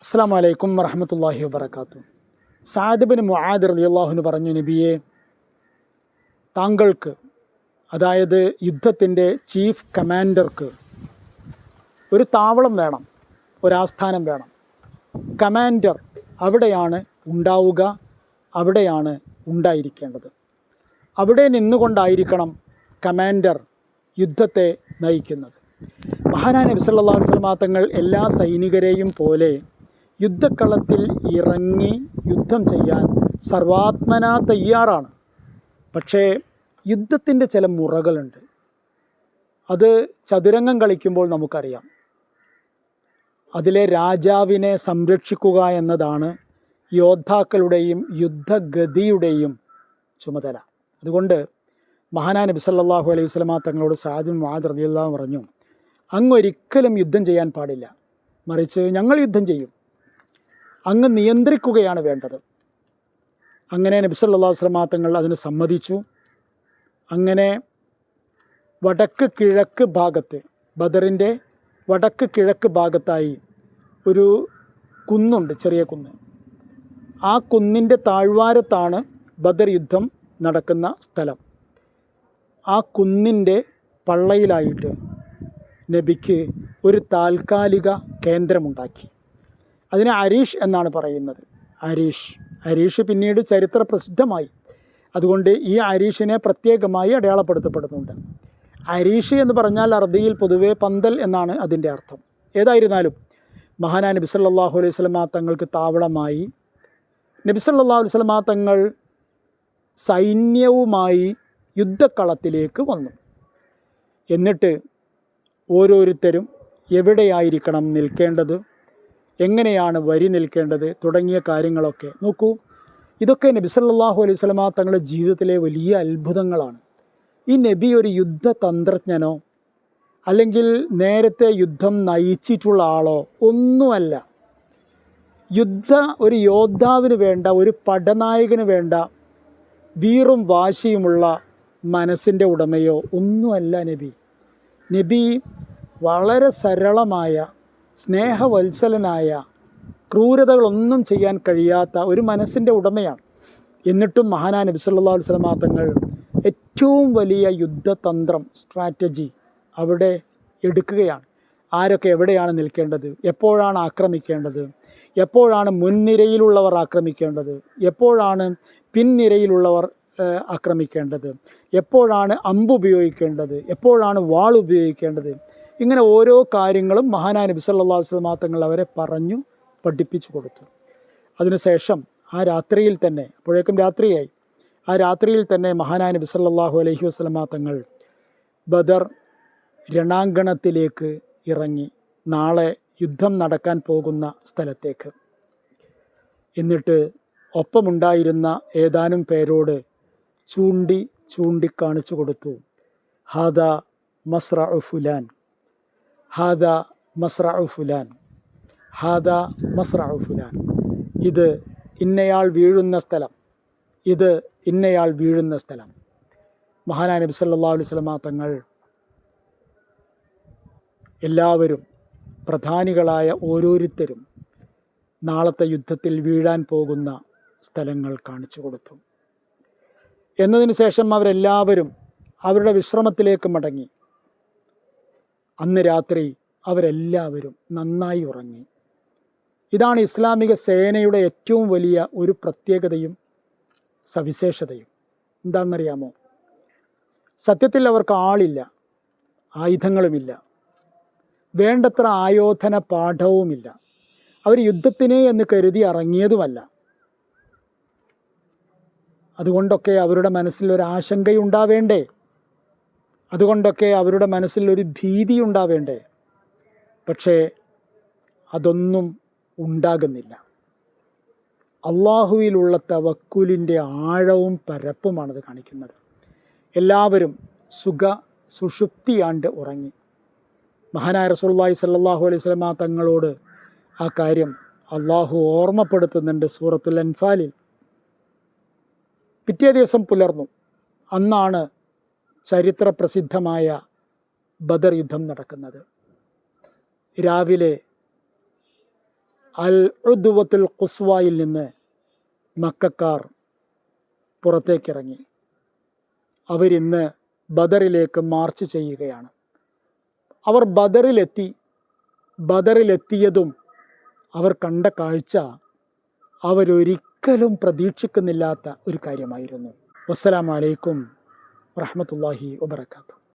അസ്സലാമു അലൈക്കും വറഹ്മത്തുള്ളാഹി വബറകാതുഹു. സഅദ് ബിൻ മുആദ് റളിയല്ലാഹു അൻഹു പറഞ്ഞു, നബിയെ, താങ്കൾക്ക്, അതായത് യുദ്ധത്തിൻ്റെ ചീഫ് കമാൻഡർക്ക് ഒരു താവളം വേണം, ഒരാസ്ഥാനം വേണം. കമാൻഡർ അവിടെയാണ് ഉണ്ടാവുക, അവിടെയാണ് ഉണ്ടായിരിക്കേണ്ടത്. അവിടെ നിന്നുകൊണ്ടായിരിക്കണം കമാൻഡർ യുദ്ധത്തെ നയിക്കുന്നത്. മഹാനായ നബി സല്ലല്ലാഹു അലൈഹി വസല്ലം തങ്ങൾ എല്ലാ സൈനികരെയും പോലെ യുദ്ധക്കളത്തിൽ ഇറങ്ങി യുദ്ധം ചെയ്യാൻ സർവാത്മനാ തയ്യാറാണ്. പക്ഷേ യുദ്ധത്തിൻ്റെ ചില മുറകളുണ്ട്. അത് ചതുരംഗം കളിക്കുമ്പോൾ നമുക്കറിയാം. അതിലെ രാജാവിനെ സംരക്ഷിക്കുക എന്നതാണ് യോദ്ധാക്കളുടെയും യുദ്ധഗതിയുടെയും ചുമതല. അതുകൊണ്ട് മഹാനായ നബി സല്ലല്ലാഹു അലൈഹി വസല്ലം തങ്ങളോട് സഅദ് ബിൻ മുആദ് റളിയല്ലാഹു അൻഹു പറഞ്ഞു, അങ്ങൊരിക്കലും യുദ്ധം ചെയ്യാൻ പാടില്ല, മറിച്ച് ഞങ്ങൾ യുദ്ധം ചെയ്യും, അങ്ങ് നിയന്ത്രിക്കുകയാണ് വേണ്ടത്. അങ്ങനെ നബി സല്ലല്ലാഹു അലൈഹി വസല്ലം തങ്ങൾ അതിന് സമ്മതിച്ചു. അങ്ങനെ വടക്ക് കിഴക്ക് ഭാഗത്ത്, ബദറിൻ്റെ വടക്ക് കിഴക്ക് ഭാഗത്തായി ഒരു കുന്നുണ്ട്, ചെറിയ കുന്ന്. ആ കുന്നിൻ്റെ താഴ്വാരത്താണ് ബദർ യുദ്ധം നടക്കുന്ന സ്ഥലം. ആ കുന്നിൻ്റെ പള്ളയിലായിട്ട് നബിക്ക് ഒരു താൽക്കാലിക കേന്ദ്രമുണ്ടാക്കി. അതിനെ അരീഷ് എന്നാണ് പറയുന്നത്. അരീഷ് പിന്നീട് ചരിത്ര പ്രസിദ്ധമായി. അതുകൊണ്ട് ഈ അരീഷിനെ പ്രത്യേകമായി അടയാളപ്പെടുത്തപ്പെടുന്നുണ്ട്. അരീഷ് എന്ന് പറഞ്ഞാൽ അറബിയിൽ പൊതുവെ പന്തൽ എന്നാണ് അതിൻ്റെ അർത്ഥം. ഏതായിരുന്നാലും മഹാനായ നബി സല്ലല്ലാഹു അലൈഹി വസല്ലം തങ്ങൾക്ക് താവളമായി. നബി സല്ലല്ലാഹു അലൈഹി വസല്ലം തങ്ങൾ സൈന്യവുമായി യുദ്ധക്കളത്തിലേക്ക് വന്നു. എന്നിട്ട് ഓരോരുത്തരും എവിടെയായിരിക്കണം നിൽക്കേണ്ടത്, എങ്ങനെയാണ് വരി നിൽക്കേണ്ടത് തുടങ്ങിയ കാര്യങ്ങളൊക്കെ നോക്കൂ. ഇതൊക്കെ നബി സല്ലല്ലാഹു അലൈഹി വസല്ലം തങ്ങളുടെ ജീവിതത്തിലെ വലിയ അത്ഭുതങ്ങളാണ്. ഈ നബി ഒരു യുദ്ധതന്ത്രജ്ഞനോ അല്ലെങ്കിൽ നേരത്തെ യുദ്ധം നയിച്ചിട്ടുള്ള ആളോ ഒന്നുമല്ല. ഒരു യോദ്ധാവിന് വേണ്ട, ഒരു പടനായകന് വേണ്ട വീറും വാശിയുമുള്ള മനസ്സിൻ്റെ ഉടമയോ ഒന്നുമല്ല നബി. നബി വളരെ സരളമായ, സ്നേഹവത്സലനായ, ക്രൂരതകളൊന്നും ചെയ്യാൻ കഴിയാത്ത ഒരു മനസ്സിൻ്റെ ഉടമയാണ്. എന്നിട്ടും മഹാനായ നബി സല്ലല്ലാഹു അലൈഹി വസല്ലം തങ്ങൾ ഏറ്റവും വലിയ യുദ്ധതന്ത്രം, സ്ട്രാറ്റജി അവിടെ എടുക്കുകയാണ്. ആരൊക്കെ എവിടെയാണ് നിൽക്കേണ്ടത്, എപ്പോഴാണ് ആക്രമിക്കേണ്ടത്, എപ്പോഴാണ് മുൻനിരയിലുള്ളവർ ആക്രമിക്കേണ്ടത്, എപ്പോഴാണ് പിൻനിരയിലുള്ളവർ ആക്രമിക്കേണ്ടത്, എപ്പോഴാണ് അമ്പ് ഉപയോഗിക്കേണ്ടത്, എപ്പോഴാണ് വാൾ ഉപയോഗിക്കേണ്ടത്, ഇങ്ങനെ ഓരോ കാര്യങ്ങളും മഹാനായ നബി സല്ലല്ലാഹു അലൈഹി വസല്ലം തങ്ങൾ അവരെ പറഞ്ഞു പഠിപ്പിച്ചു കൊടുത്തു. അതിനുശേഷം ആ രാത്രിയിൽ തന്നെ, അപ്പോഴേക്കും രാത്രിയായി, ആ രാത്രിയിൽ തന്നെ മഹാനായ നബി സല്ലല്ലാഹു അലൈഹി വസല്ലം തങ്ങൾ ബദർ രണാങ്കണത്തിലേക്ക് ഇറങ്ങി, നാളെ യുദ്ധം നടക്കാൻ പോകുന്ന സ്ഥലത്തേക്ക്. എന്നിട്ട് ഒപ്പമുണ്ടായിരുന്ന ഏതാനും പേരോട് ചൂണ്ടിക്കാണിച്ചു കൊടുത്തു. ഹാദാ മസ്റഉ ഫുലാൻ, ഹാദാ മസ്റഉ ഫുലാൻ, ഹാദാ മസ്റഉ ഫുലാൻ. ഇത് ഇന്നയാൾ വീഴുന്ന സ്ഥലം, ഇത് ഇന്നയാൾ വീഴുന്ന സ്ഥലം. മഹാനായ നബി സല്ലല്ലാഹു അലൈഹി വസല്ലം തങ്ങൾ എല്ലാവരും, പ്രധാനികളായ ഓരോരുത്തരും നാളത്തെ യുദ്ധത്തിൽ വീഴാൻ പോകുന്ന സ്ഥലങ്ങൾ കാണിച്ചു കൊടുത്തു. എന്നതിന് ശേഷം അവരെല്ലാവരും അവരുടെ വിശ്രമത്തിലേക്ക് മടങ്ങി. അന്ന് രാത്രി അവരെല്ലാവരും നന്നായി ഉറങ്ങി. ഇതാണ് ഇസ്ലാമിക സേനയുടെ ഏറ്റവും വലിയ ഒരു പ്രത്യേകതയും സവിശേഷതയും. എന്താണെന്നറിയാമോ? സത്യത്തിൽ അവർക്ക് ആളില്ല, ആയുധങ്ങളുമില്ല, വേണ്ടത്ര ആയോധന പാഠവുമില്ല. അവർ യുദ്ധത്തിന് എന്ന് കരുതി ഇറങ്ങിയതുമല്ല. അതുകൊണ്ടൊക്കെ അവരുടെ മനസ്സിൽ ഒരു ആശങ്കയുണ്ടാവേണ്ടേ? അതുകൊണ്ടൊക്കെ അവരുടെ മനസ്സിൽ ഒരു ഭീതി ഉണ്ടാവേണ്ടേ? പക്ഷേ അതൊന്നും ഉണ്ടാകുന്നില്ല. അള്ളാഹുവിലുള്ള തവക്കുലിൻ്റെ ആഴവും പരപ്പുമാണത് കാണിക്കുന്നത്. എല്ലാവരും സുഷുപ്തിയാണ്ട് ഉറങ്ങി. മഹാനായ റസൂലുള്ളാഹി സ്വല്ലല്ലാഹു അലൈഹി വസല്ലം തങ്ങളോട് ആ കാര്യം അള്ളാഹു ഓർമ്മപ്പെടുത്തുന്നുണ്ട് സൂറത്തുൽ അൻഫാലിൽ. പിറ്റേ ദിവസം പുലർന്നു. അന്നാണ് ചരിത്ര പ്രസിദ്ധമായ ബദർ യുദ്ധം നടക്കുന്നത്. രാവിലെ അൽ ഉദ്വത്തുൽ ഖുസ്വായിൽ നിന്ന് മക്കക്കാർ പുറത്തേക്കിറങ്ങി. അവരിന്ന് ബദറിലേക്ക് മാർച്ച് ചെയ്യുകയാണ്. അവർ ബദറിലെത്തിയതും അവർ കണ്ട കാഴ്ച അവരൊരിക്കലും പ്രതീക്ഷിക്കുന്നില്ലാത്ത ഒരു കാര്യമായിരുന്നു. വസ്സലാമു അലൈക്കും വറഹ്മത്തുള്ളാഹി വബറകാതുഹു.